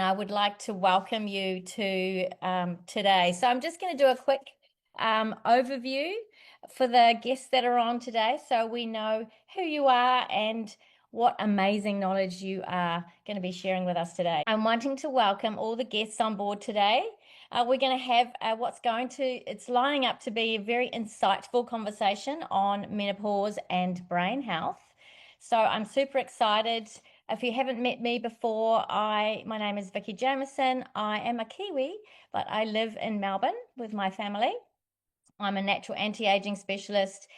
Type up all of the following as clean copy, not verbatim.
I would like to welcome you to today. So I'm just going to do a quick overview for the guests that are on today so we know who you are and what amazing knowledge you are going to be sharing with us today. I'm wanting to welcome all the guests on board today. We're going to have it's lining up to be a very insightful conversation on menopause and brain health. So I'm super excited. If you haven't met me before, my name is Vicky Jamieson. I am a Kiwi, but I live in Melbourne with my family. I'm a natural anti-aging specialist,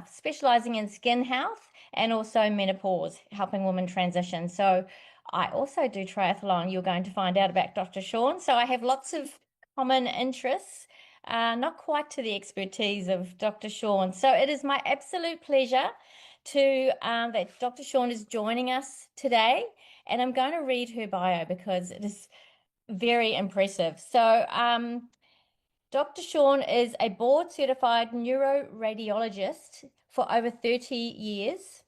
specializing in skin health and also menopause, helping women transition. So I also do triathlon. You're going to find out about Dr. Shaun. So I have lots of common interests, not quite to the expertise of Dr. Shaun. So it is my absolute pleasure that Dr. Shaun is joining us today, and I'm going to read her bio because it is very impressive. So, Dr. Shaun is a board certified neuroradiologist for over 30 years.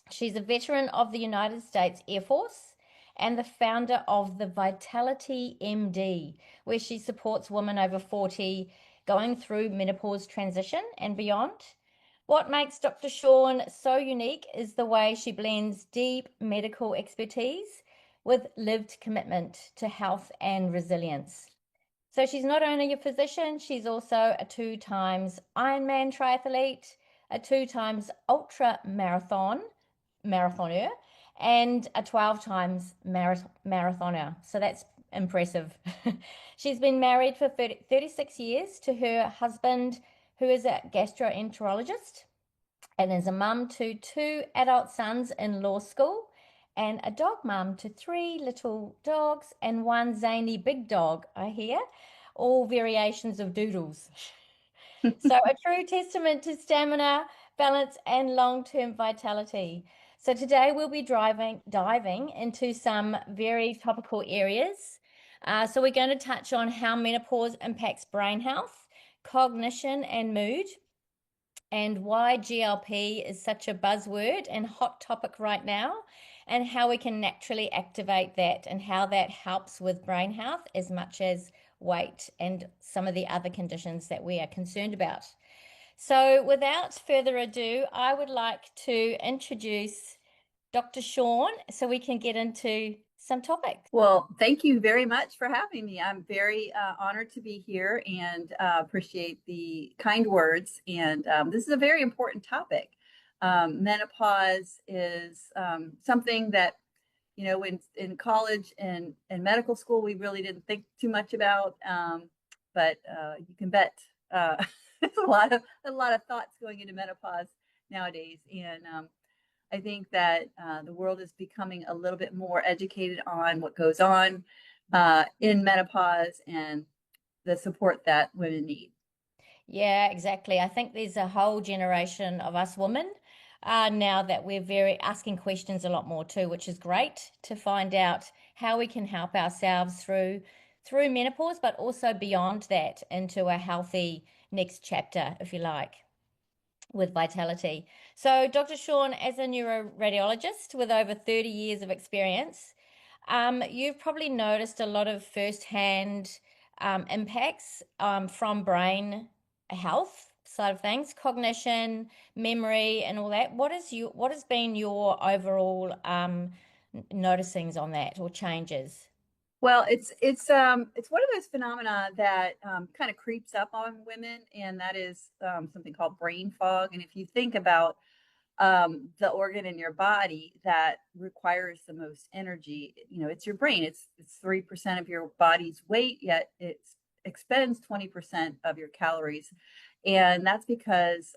She's a veteran of the United States Air Force and the founder of the Vitality MD, where she supports women over 40 going through menopause transition and beyond. What makes Dr. Shaun so unique is the way she blends deep medical expertise with lived commitment to health and resilience. So she's not only a physician, she's also a 2 times Ironman triathlete, a 2 times ultra marathoner, and a 12 times marathoner. So that's impressive. She's been married for 36 years to her husband, who is a gastroenterologist, and is a mum to 2 adult sons in law school and a dog mum to 3 little dogs and one zany big dog, I hear, all variations of doodles. So a true testament to stamina, balance, and long-term vitality. So today we'll be diving into some very topical areas. So we're going to touch on how menopause impacts brain health, cognition, and mood, and why GLP is such a buzzword and hot topic right now, and how we can naturally activate that and how that helps with brain health as much as weight and some of the other conditions that we are concerned about. So, without further ado, I would like to introduce Dr. Shaun so we can get into some topics. Well, thank you very much for having me. I'm very honored to be here and appreciate the kind words. And this is a very important topic. Menopause is something that, in college and medical school, we really didn't think too much about. But you can bet there's a lot of thoughts going into menopause nowadays. And I think that the world is becoming a little bit more educated on what goes on in menopause and the support that women need. Yeah, exactly. I think there's a whole generation of us women now that we're very asking questions a lot more too, which is great to find out how we can help ourselves through menopause, but also beyond that into a healthy next chapter, if you like, with vitality. So, Dr. Shaun, as a neuroradiologist with over 30 years of experience, you've probably noticed a lot of firsthand impacts from brain health side of things, cognition, memory, and all that. What has been your overall noticings on that or changes? Well, it's one of those phenomena that kind of creeps up on women, and that is something called brain fog. And if you think about the organ in your body that requires the most energy, it's your brain. It's 3% of your body's weight, yet it expends 20% of your calories. And that's because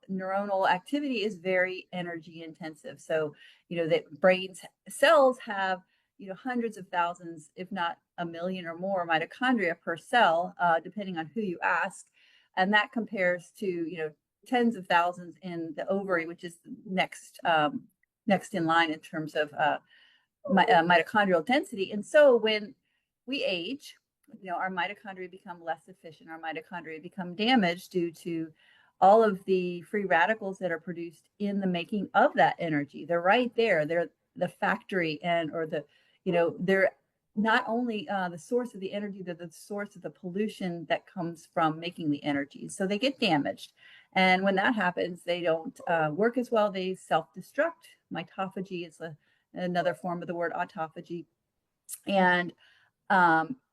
neuronal activity is very energy intensive. So that brain's cells have hundreds of thousands, if not a million or more mitochondria per cell, depending on who you ask. And that compares to tens of thousands in the ovary, which is next in line in terms of mitochondrial density. And so when we age, our mitochondria become less efficient. Our mitochondria become damaged due to all of the free radicals that are produced in the making of that energy. They're right there. They're the factory or they're not only the source of the energy, they're the source of the pollution that comes from making the energy. So they get damaged. And when that happens, they don't work as well. They self-destruct. Mitophagy is another form of the word autophagy. And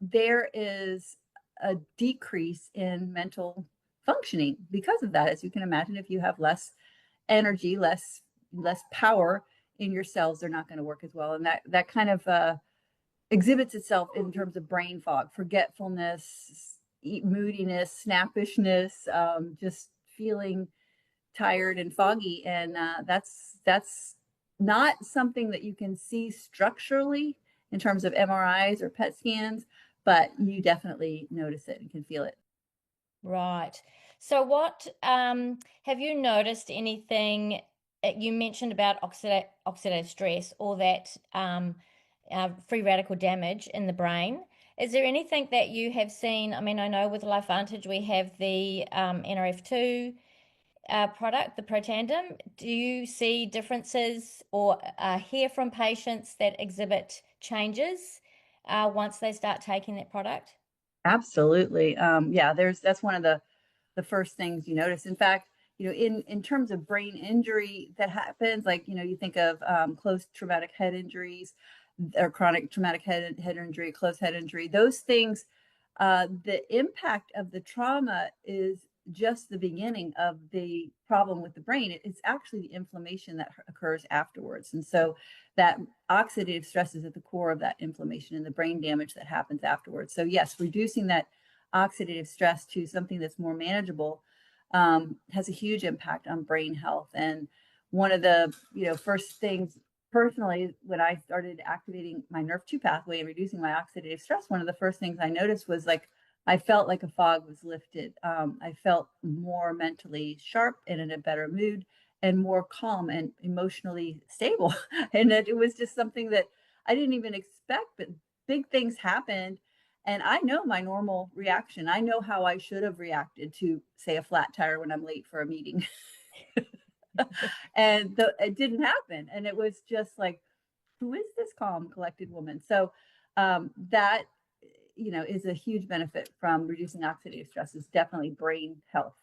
there is a decrease in mental functioning because of that. As you can imagine, if you have less energy, less power in your cells, they're not going to work as well. And that kind of exhibits itself in terms of brain fog, forgetfulness, moodiness, snappishness, just feeling tired and foggy. And that's not something that you can see structurally in terms of MRIs or PET scans, but you definitely notice it and can feel it. Right. So what have you noticed anything you mentioned about oxidative stress or that free radical damage in the brain? Is there anything that you have seen? I mean, I know with LifeVantage we have the NRF2 product, the Protandim. Do you see differences or hear from patients that exhibit changes once they start taking that product? Absolutely. Yeah, that's one of the first things you notice. In fact, in terms of brain injury that happens, like, you think of close traumatic head injuries or chronic traumatic head injury, close head injury, those things, the impact of the trauma is just the beginning of the problem with the brain. It's actually the inflammation that occurs afterwards. And so that oxidative stress is at the core of that inflammation and the brain damage that happens afterwards. So yes, reducing that oxidative stress to something that's more manageable has a huge impact on brain health. And one of the first things personally, when I started activating my NRF2 pathway and reducing my oxidative stress, one of the first things I noticed was like I felt like a fog was lifted. I felt more mentally sharp and in a better mood and more calm and emotionally stable. And it was just something that I didn't even expect, but big things happened. And I know my normal reaction. I know how I should have reacted to, say, a flat tire when I'm late for a meeting. And it didn't happen. And it was just like, who is this calm, collected woman? So that, is a huge benefit from reducing oxidative stress is definitely brain health.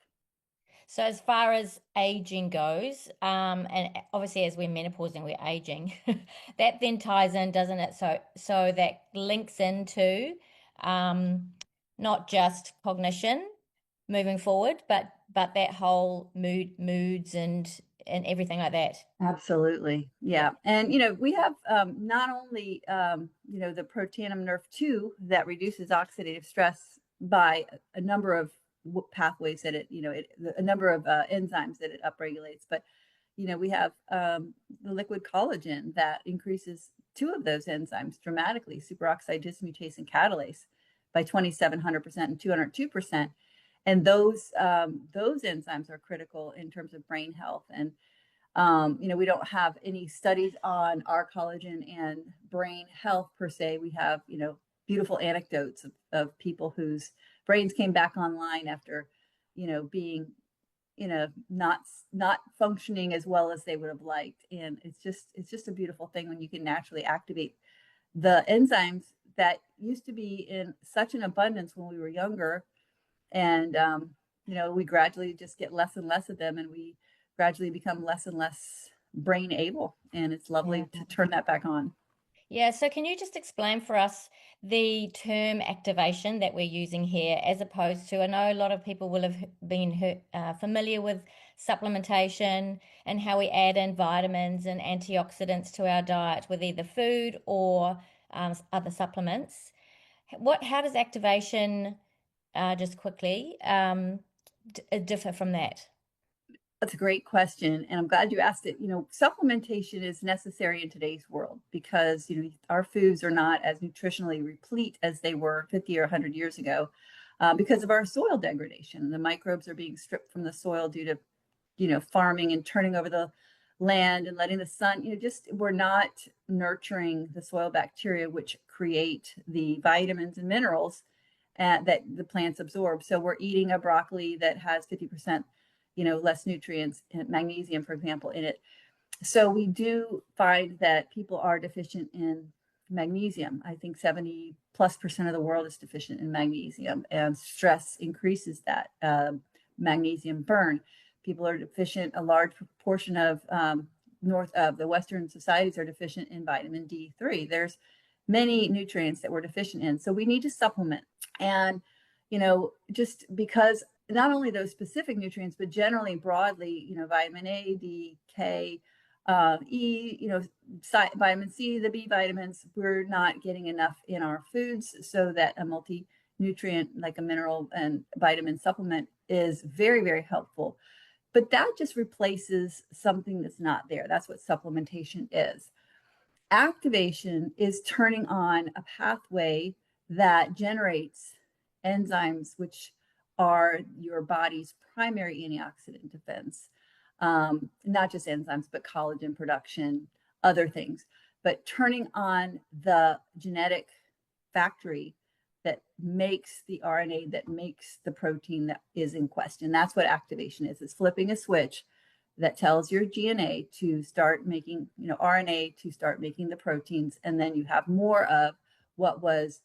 So as far as aging goes, and obviously as we're menopausing, we're aging, that then ties in, doesn't it? So that links into um, not just cognition moving forward, but that whole moods and everything like that. Absolutely. Yeah. Yeah. And, we have not only, the protanum nerve 2 that reduces oxidative stress by a number of pathways that a number of enzymes that it upregulates, but, we have the liquid collagen that increases two of those enzymes dramatically, superoxide dismutase and catalase by 2,700% and 202%. And those enzymes are critical in terms of brain health. And we don't have any studies on our collagen and brain health per se. We have, beautiful anecdotes of people whose brains came back online after, being, not functioning as well as they would have liked. And it's just a beautiful thing when you can naturally activate the enzymes that used to be in such an abundance when we were younger. And we gradually just get less and less of them, and we gradually become less and less brain able, and it's lovely Yeah. to turn that back on. Yeah, so can you just explain for us the term activation that we're using here, as opposed to, I know a lot of people will have been familiar with supplementation and how we add in vitamins and antioxidants to our diet with either food or other supplements. How does activation, just quickly, differ from that? That's a great question, and I'm glad you asked it. Supplementation is necessary in today's world because our foods are not as nutritionally replete as they were 50 or 100 years ago, because of our soil degradation. The microbes are being stripped from the soil due to farming and turning over the land and letting the sun, just we're not nurturing the soil bacteria, which create the vitamins and minerals that the plants absorb. So we're eating a broccoli that has 50%, less nutrients, magnesium, for example, in it. So we do find that people are deficient in magnesium. I think 70+% of the world is deficient in magnesium, and stress increases that magnesium burn. People are deficient, a large proportion of north of the Western societies are deficient in vitamin D3. There's many nutrients that we're deficient in. So we need to supplement. And, just because not only those specific nutrients, but generally broadly, vitamin A, D, K, E, vitamin C, the B vitamins, we're not getting enough in our foods, so that a multi-nutrient like a mineral and vitamin supplement is very, very helpful. But that just replaces something that's not there. That's what supplementation is. Activation is turning on a pathway that generates enzymes, which are your body's primary antioxidant defense. Not just enzymes, but collagen production, other things. But turning on the genetic factory that makes the RNA, that makes the protein that is in question. That's what activation is. It's flipping a switch that tells your DNA to start making, RNA to start making the proteins, and then you have more of what was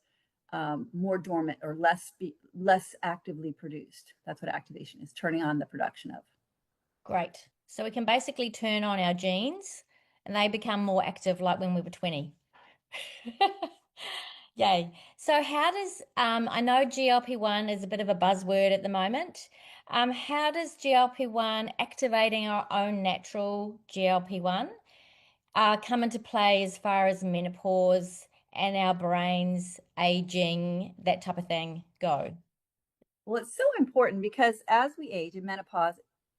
more dormant or less actively produced. That's what activation is, turning on the production of. Great. So we can basically turn on our genes and they become more active like when we were 20. Yay. So how does, I know GLP-1 is a bit of a buzzword at the moment. How does GLP-1 activating our own natural GLP-1 come into play as far as menopause and our brains aging, that type of thing go? Well, it's so important because as we age in menopause,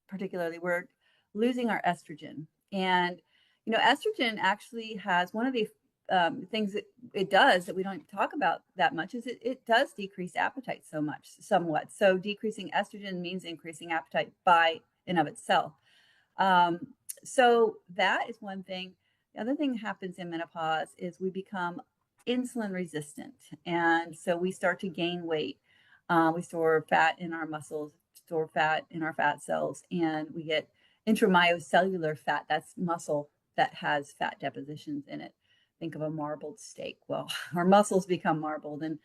particularly, we're losing our estrogen. And, estrogen actually has one of the things that it does that we don't talk about that much is it does decrease appetite somewhat. So decreasing estrogen means increasing appetite by and of itself. So that is one thing. The other thing that happens in menopause is we become insulin resistant. And so we start to gain weight. We store fat in our muscles, store fat in our fat cells, and we get intramyocellular fat. That's muscle that has fat depositions in it. Think of a marbled steak. Well, our muscles become marbled, and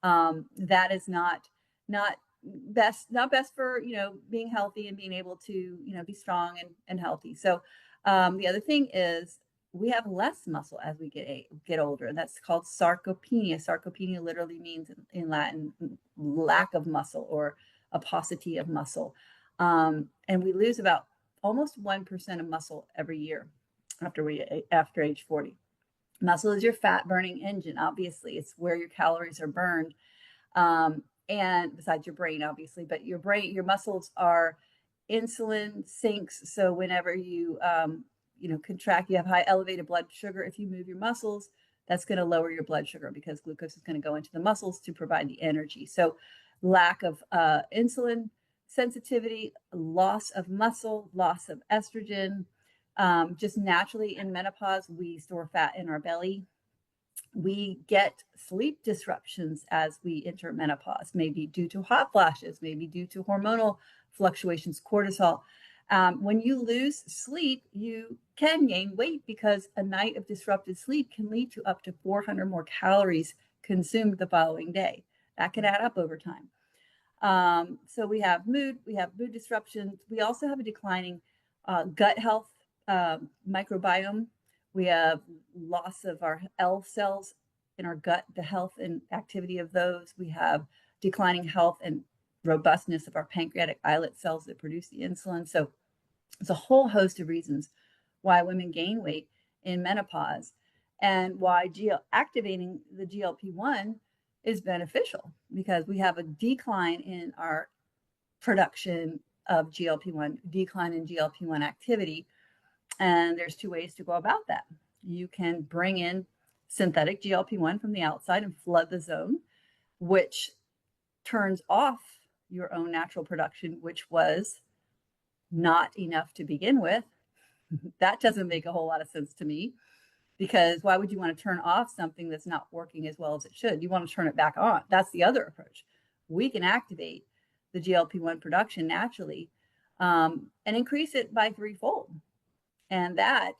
that is not best for being healthy and being able to be strong and healthy. So the other thing is we have less muscle as we get older, and that's called sarcopenia. Sarcopenia literally means in Latin lack of muscle or a paucity of muscle, and we lose about almost 1% of muscle every year after age 40. Muscle is your fat burning engine. Obviously, it's where your calories are burned, and besides your brain, obviously, but your muscles are insulin sinks. So whenever you contract, you have high elevated blood sugar. If you move your muscles, that's going to lower your blood sugar because glucose is going to go into the muscles to provide the energy. So lack of insulin sensitivity, loss of muscle, loss of estrogen. Just naturally in menopause, we store fat in our belly. We get sleep disruptions as we enter menopause, maybe due to hot flashes, maybe due to hormonal fluctuations, cortisol. When you lose sleep, you can gain weight because a night of disrupted sleep can lead to up to 400 more calories consumed the following day. That can add up over time. So we have mood disruptions. We also have a declining gut health microbiome. We have loss of our L cells in our gut, the health and activity of those. We have declining health and robustness of our pancreatic islet cells that produce the insulin. So there's a whole host of reasons why women gain weight in menopause and why activating the GLP-1 is beneficial, because we have a decline in our production of GLP-1, decline in GLP-1 activity. And there's two ways to go about that. You can bring in synthetic GLP-1 from the outside and flood the zone, which turns off your own natural production, which was not enough to begin with. That doesn't make a whole lot of sense to me, because why would you want to turn off something that's not working as well as it should? You want to turn it back on. That's the other approach. We can activate the GLP-1 production naturally and increase it by threefold. And that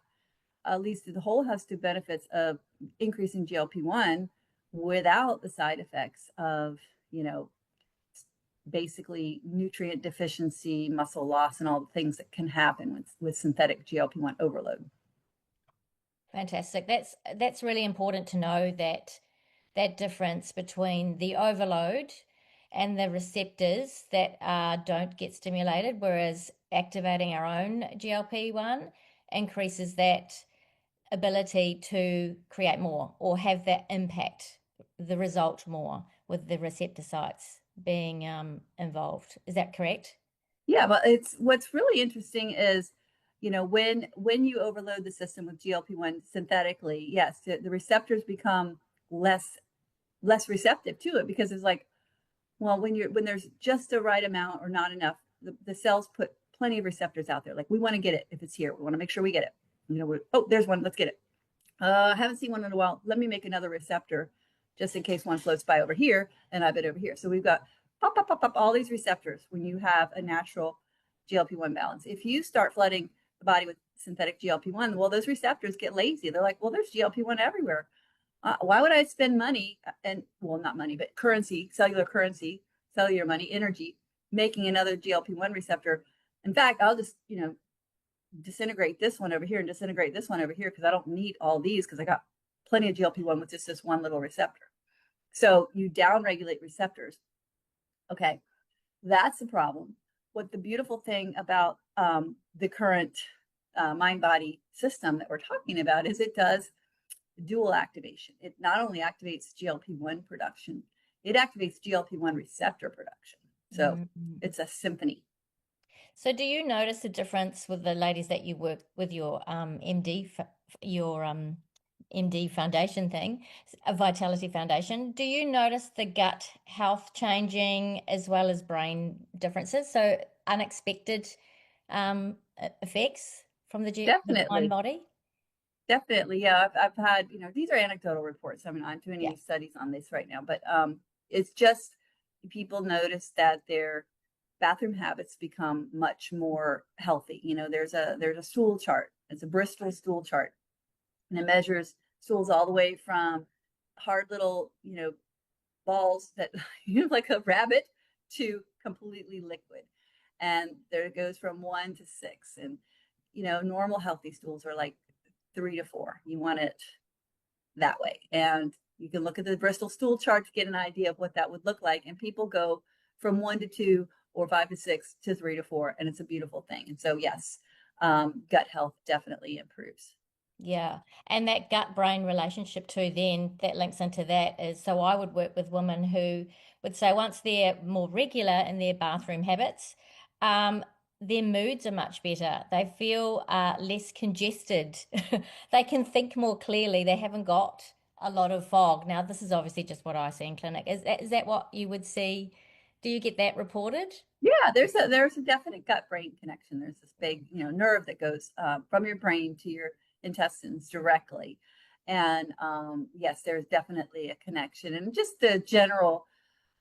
at least the whole host of benefits of increasing GLP-1 without the side effects of, you know, basically nutrient deficiency, muscle loss, and all the things that can happen with synthetic GLP-1 overload. Fantastic. That's really important to know that difference between the overload and the receptors that don't get stimulated, whereas activating our own GLP-1 increases that ability to create more or have that impact, the result more with the receptor sites being involved. Is that correct? Yeah, but it's what's really interesting is, you know, when you overload the system with GLP-1 synthetically, yes, the receptors become less less receptive to it because it's like, well, when there's just the right amount or not enough, the cells put plenty of receptors out there. Like we want to get it if it's here. We want to make sure we get it. You know, oh, there's one. Let's get it. I haven't seen one in a while. Let me make another receptor just in case one floats by over here and I've been over here. So we've got pop, pop, pop, pop, all these receptors when you have a natural GLP-1 balance. If you start flooding the body with synthetic GLP-1, well, those receptors get lazy. They're like, well, there's GLP-1 everywhere. Why would I spend money and, well, not money, but currency, cellular money, energy, making another GLP-1 receptor? In fact, I'll just, you know, disintegrate this one over here and disintegrate this one over here because I don't need all these because I got plenty of GLP-1 with just this one little receptor. So you downregulate receptors. Okay, that's the problem. What the beautiful thing about the current mind-body system that we're talking about is it does dual activation. It not only activates GLP-1 production, it activates GLP-1 receptor production. So it's a symphony. So do you notice a difference with the ladies that you work with your MD foundation thing, a Vitality Foundation? Do you notice the gut health changing as well as brain differences? So unexpected effects from the mind Definitely. body? Definitely. Yeah. I've had, you know, these are anecdotal reports. I mean, I'm doing Yeah. any studies on this right now, but it's just people notice that their bathroom habits become much more healthy. You know, there's a stool chart. It's a Bristol stool chart, and it measures stools all the way from hard little, you know, balls that you know, like a rabbit to completely liquid. And there it goes from 1 to 6. And you know, normal healthy stools are like 3 to 4. You want it that way. And you can look at the Bristol stool chart to get an idea of what that would look like. And people go from 1 to 2 or 5 to 6 to 3 to 4. And it's a beautiful thing. And so, yes, gut health definitely improves. Yeah. And that gut brain relationship too, then that links into that is so I would work with women who would say once they're more regular in their bathroom habits, um, their moods are much better. They feel less congested. They can think more clearly. They haven't got a lot of fog. Now, this is obviously just what I see in clinic. Is that what you would see? Do you get that reported? Yeah, there's a definite gut brain connection. There's this big, you know, nerve that goes from your brain to your intestines directly. And yes, there's definitely a connection. And just the general,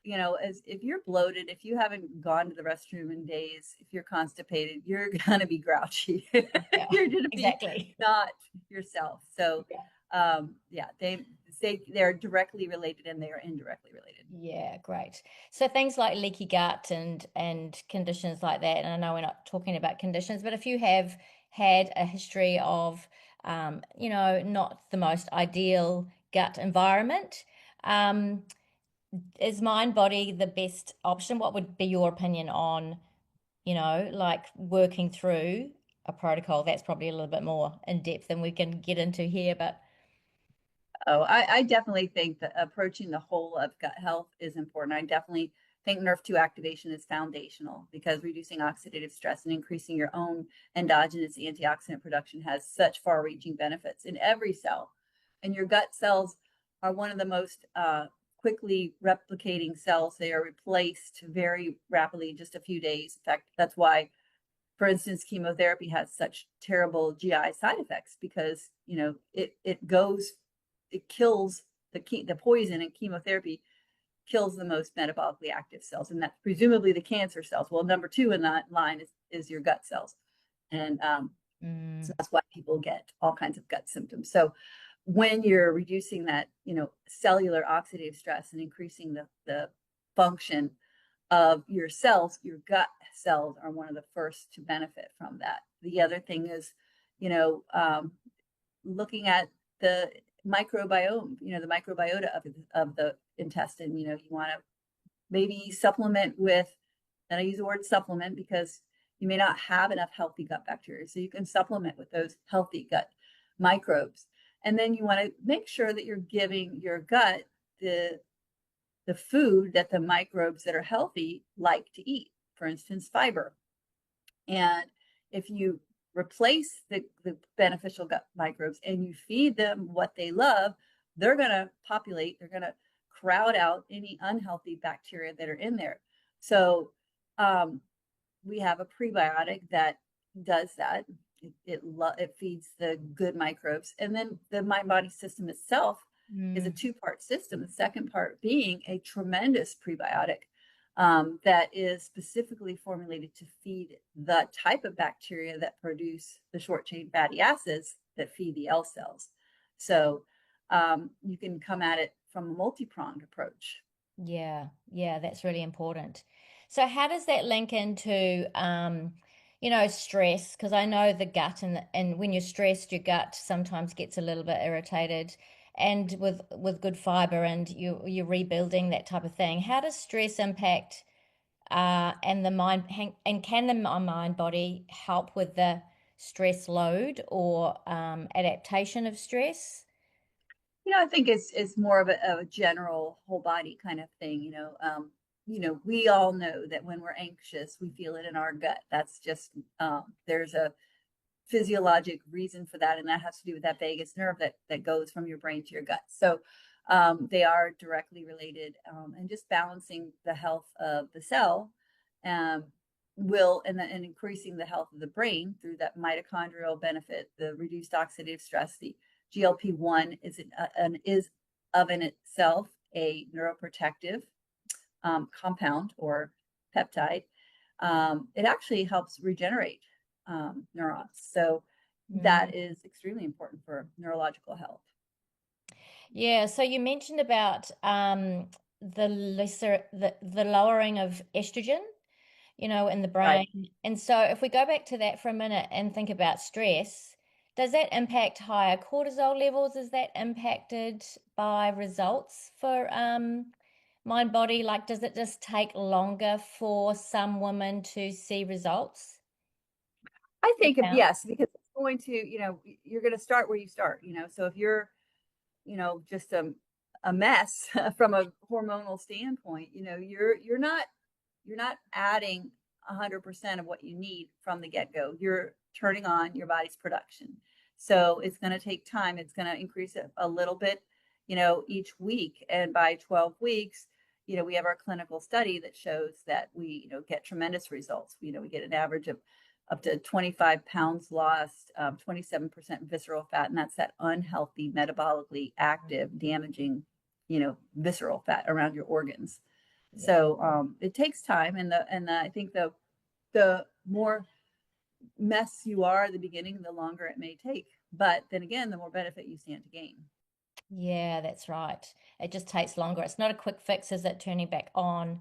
you know, as if you're bloated, if you haven't gone to the restroom in days, if you're constipated, you're gonna be grouchy. Yeah, You're gonna be exactly. not yourself. So Yeah. yeah, they're directly related and they are indirectly related. Yeah, great. So things like leaky gut and conditions like that, and I know we're not talking about conditions, but if you have had a history of not the most ideal gut environment, um, is mind body the best option? What would be your opinion on, like working through a protocol that's probably a little bit more in depth than we can get into here, but Oh, I definitely think that approaching the whole of gut health is important. I definitely think NRF2 activation is foundational because reducing oxidative stress and increasing your own endogenous antioxidant production has such far-reaching benefits in every cell. And your gut cells are one of the most quickly replicating cells. They are replaced very rapidly in just a few days. In fact, that's why, for instance, chemotherapy has such terrible GI side effects because, you know, it kills the poison in chemotherapy kills the most metabolically active cells, and that's presumably the cancer cells. Well, number two in that line is your gut cells, and Mm, So that's why people get all kinds of gut symptoms. So when you're reducing that, cellular oxidative stress and increasing the function of your cells, your gut cells are one of the first to benefit from that. The other thing is, you know, um, looking at the microbiome, the microbiota of the intestine. You want to maybe supplement with, and I use the word supplement because you may not have enough healthy gut bacteria. So you can supplement with those healthy gut microbes. And then you want to make sure that you're giving your gut the food that the microbes that are healthy like to eat. For instance, fiber. And if you replace the beneficial gut microbes and you feed them what they love, they're going to populate, they're going to crowd out any unhealthy bacteria that are in there. So we have a prebiotic that does that. It feeds the good microbes. And then the mind body system itself is a mm, two-part system. The second part being a tremendous prebiotic that is specifically formulated to feed the type of bacteria that produce the short chain fatty acids that feed the L cells. So you can come at it from a multi-pronged approach. yeah, yeah, that's really important. So how does that link into stress? Because I know the gut and when you're stressed, your gut sometimes gets a little bit irritated. And with good fiber and you're rebuilding that type of thing. How does stress impact and the and can the mind body help with the stress load or adaptation of stress? I think it's more of a general whole body kind of thing. We all know that when we're anxious, we feel it in our gut. That's just there's a physiologic reason for that, and that has to do with that vagus nerve that goes from your brain to your gut. So they are directly related, and just balancing the health of the cell um, will and increasing the health of the brain through that mitochondrial benefit, the reduced oxidative stress. The GLP-1 is of in itself a neuroprotective compound or peptide. It actually helps regenerate neurons. So Mm. that is extremely important for neurological health. Yeah, so you mentioned about the lowering of estrogen, in the Right. brain. And so if we go back to that for a minute and think about stress, does that impact higher cortisol levels? Is that impacted by results for mind body? Like, does it just take longer for some women to see results? I You think found? yes, because it's going to, you're going to start where you start, So if you're, just a mess from a hormonal standpoint, you're not adding 100% of what you need from the get-go. You're turning on your body's production. So it's going to take time. It's going to increase it a little bit, each week. And by 12 weeks, we have our clinical study that shows that we, get tremendous results. We get an average of up to 25 pounds lost, 27% visceral fat, and that's that unhealthy, metabolically active, damaging, visceral fat around your organs. Yeah. So it takes time, and I think the more mess you are at the beginning, the longer it may take. But then again, the more benefit you stand to gain. Yeah, that's right. It just takes longer. It's not a quick fix, is it, turning back on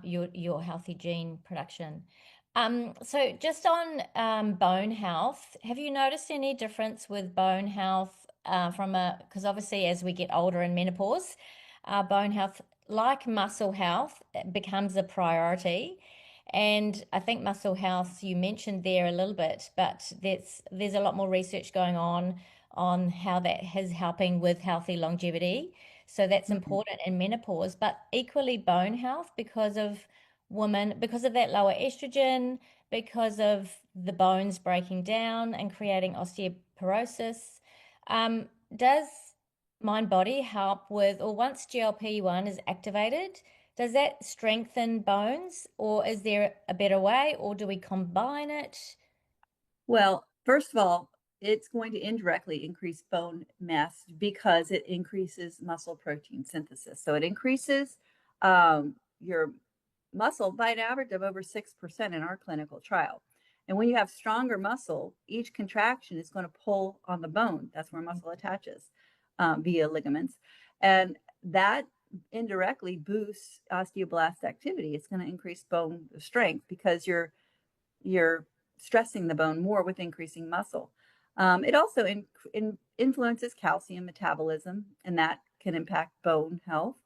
your healthy gene production. So just on bone health, have you noticed any difference with bone health because obviously as we get older in menopause, bone health, like muscle health, it becomes a priority. And I think muscle health, you mentioned there a little bit, but there's a lot more research going on how that is helping with healthy longevity. So that's Mhm. important in menopause, but equally bone health because of that lower estrogen, because of the bones breaking down and creating osteoporosis. Does mind body help with, or once GLP-1 is activated, does that strengthen bones, or is there a better way, or do we combine it? Well, first of all, it's going to indirectly increase bone mass because it increases muscle protein synthesis. So it increases your muscle by an average of over 6% in our clinical trial. And when you have stronger muscle, each contraction is going to pull on the bone. That's where muscle attaches via ligaments. And that indirectly boosts osteoblast activity. It's going to increase bone strength because you're stressing the bone more with increasing muscle. It also influences calcium metabolism, and that can impact bone health.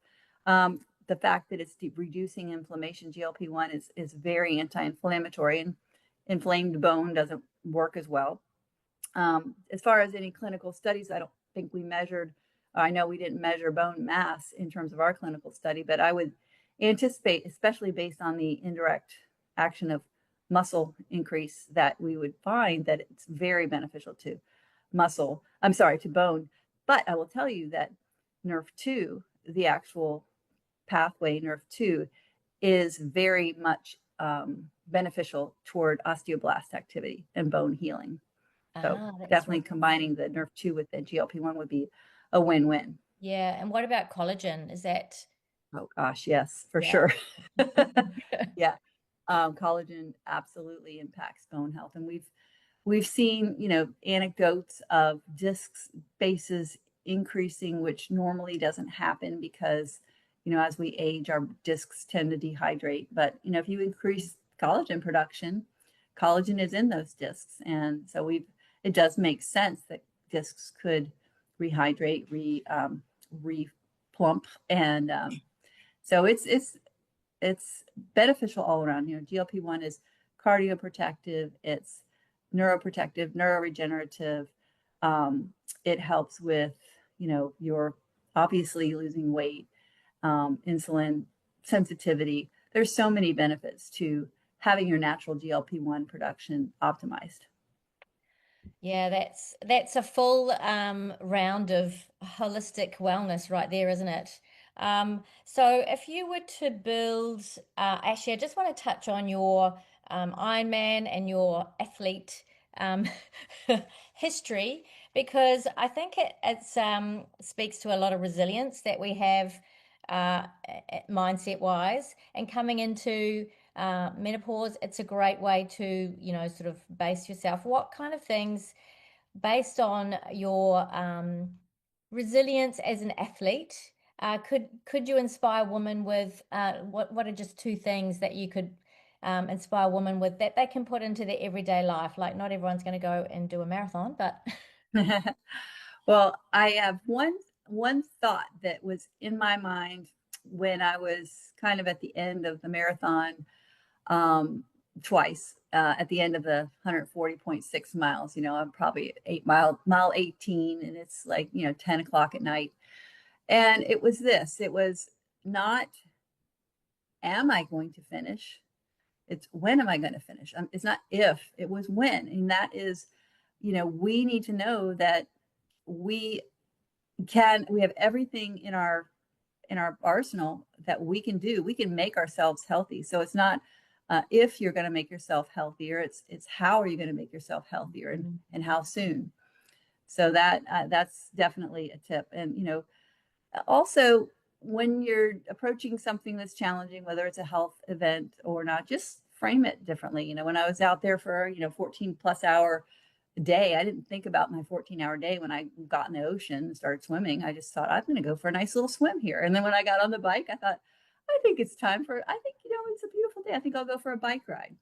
The fact that it's reducing inflammation, GLP-1 is very anti-inflammatory, and inflamed bone doesn't work as well. As far as any clinical studies, I don't think we measured, I know we didn't measure bone mass in terms of our clinical study, but I would anticipate, especially based on the indirect action of muscle increase, that we would find that it's very beneficial to to bone. But I will tell you that NRF2, the actual pathway, NRF2, is very much beneficial toward osteoblast activity and bone healing. So Ah, that's definitely right. combining the NRF2 with the GLP-1 would be a win-win. Yeah. And what about collagen? Is that, Oh gosh, yes, for yeah. sure. Yeah. Collagen absolutely impacts bone health. And we've seen, anecdotes of disc bases increasing, which normally doesn't happen because, as we age, our discs tend to dehydrate. But, if you increase collagen production, collagen is in those discs. And so it does make sense that discs could rehydrate, replump. And so it's beneficial all around. GLP-1 is cardioprotective, it's neuroprotective, neuroregenerative. It helps with, your obviously losing weight, insulin sensitivity. There's so many benefits to having your natural GLP-1 production optimized. Yeah, that's a full round of holistic wellness right there, isn't it? So if you were to build, actually, I just want to touch on your Ironman and your athlete um, history because I think it's speaks to a lot of resilience that we have mindset wise, and coming into menopause, it's a great way to, sort of base yourself. What kind of things, based on your resilience as an athlete, could you inspire women with what are just two things that you could inspire women with that they can put into their everyday life? Like not everyone's going to go and do a marathon, but Well, I have one thought that was in my mind when I was kind of at the end of the marathon, twice at the end of the 140.6 miles. I'm probably 8 mile 18, and it's like 10 o'clock at night. And it was this. It was not, am I going to finish? It's when am I going to finish? It's not if, it was when. And that is, we need to know that we we have everything in our arsenal that we can do. We can make ourselves healthy. So it's not if you're going to make yourself healthier. It's how are you going to make yourself healthier, and how soon. So that's definitely a tip. And also, when you're approaching something that's challenging, whether it's a health event or not, just frame it differently. When I was out there for 14 plus hour day, I didn't think about my 14-hour day when I got in the ocean and started swimming. I just thought I'm going to go for a nice little swim here. And then when I got on the bike, I thought, I think it's time for, I think, it's a beautiful day. I think I'll go for a bike ride.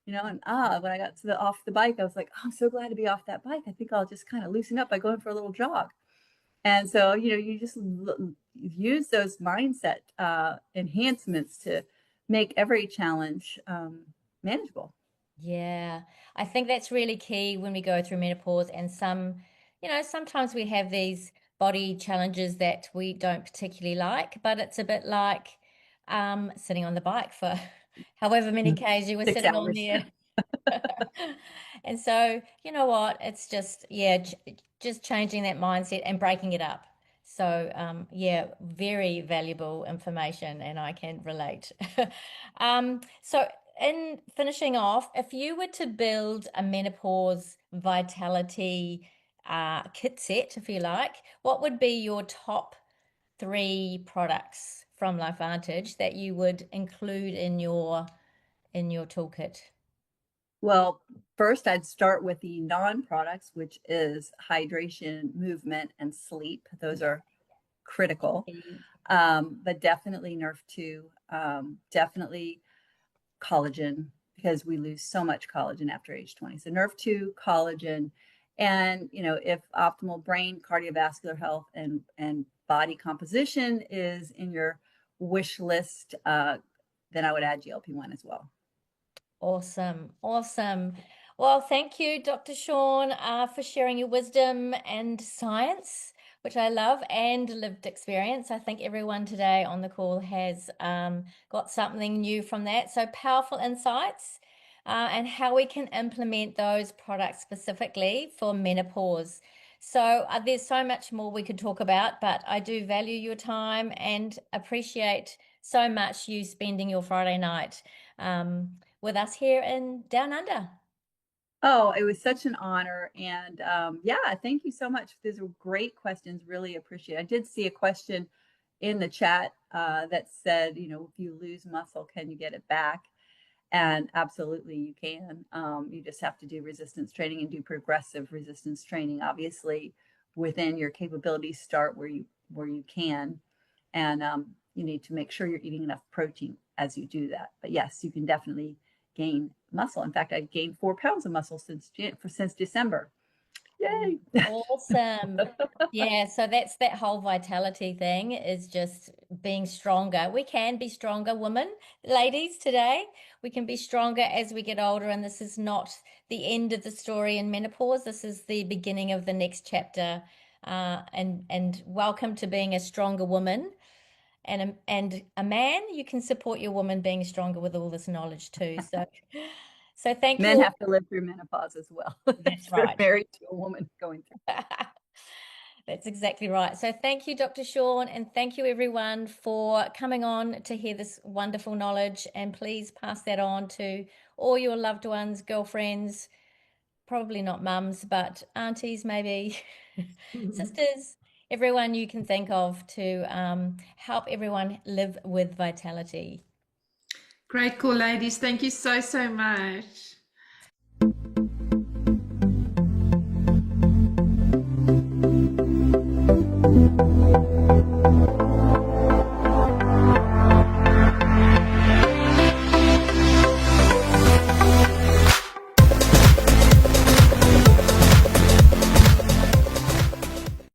And when I got to off the bike, I was like, oh, I'm so glad to be off that bike. I think I'll just kind of loosen up by going for a little jog. And so, you just use those mindset enhancements to make every challenge manageable. yeah, I think that's really key when we go through menopause. And sometimes we have these body challenges that we don't particularly like, but it's a bit like sitting on the bike for however many Ks you were Six sitting on hours. there. And so, you know what? It's just, yeah, just changing that mindset and breaking it up. So, yeah, very valuable information, and I can relate. So, in finishing off, if you were to build a menopause vitality kit set, if you like, what would be your top three products from LifeVantage that you would include in your toolkit? Well, first I'd start with the non-products, which is hydration, movement, and sleep. Those Yeah. are critical. But definitely Nerf 2, definitely collagen, because we lose so much collagen after age 20. So Nerf 2, collagen, and if optimal brain, cardiovascular health, and body composition is in your wish list, then I would add GLP-1 as well. Awesome. Awesome. Well, thank you, Dr. Shaun, for sharing your wisdom and science, which I love, and lived experience. I think everyone today on the call has got something new from that. So powerful insights, and how we can implement those products specifically for menopause. So there's so much more we could talk about, but I do value your time and appreciate so much you spending your Friday night. With us here in Down Under. Oh, it was such an honor. And yeah, thank you so much. These are great questions. Really appreciate it. I did see a question in the chat that said, if you lose muscle, can you get it back? And absolutely, you can. You just have to do resistance training and do progressive resistance training. Obviously, within your capabilities, start where you can, and you need to make sure you're eating enough protein as you do that. But yes, you can definitely gain muscle. In fact, I've gained 4 pounds of muscle since December. Yay! Awesome. Yeah, so that's that whole vitality thing is just being stronger. We can be stronger women, ladies, today. We can be stronger as we get older, and this is not the end of the story in menopause. This is the beginning of the next chapter. And welcome to being a stronger woman. And a man, you can support your woman being stronger with all this knowledge too. So thank you Men all. have to live through menopause as well That's if they're right. married to a woman going through. That's exactly right. So thank you, Dr. Shaun, and thank you everyone for coming on to hear this wonderful knowledge. And please pass that on to all your loved ones, girlfriends, probably not mums, but aunties, maybe, sisters, everyone you can think of to help everyone live with vitality. Great call, ladies. Thank you so, so much.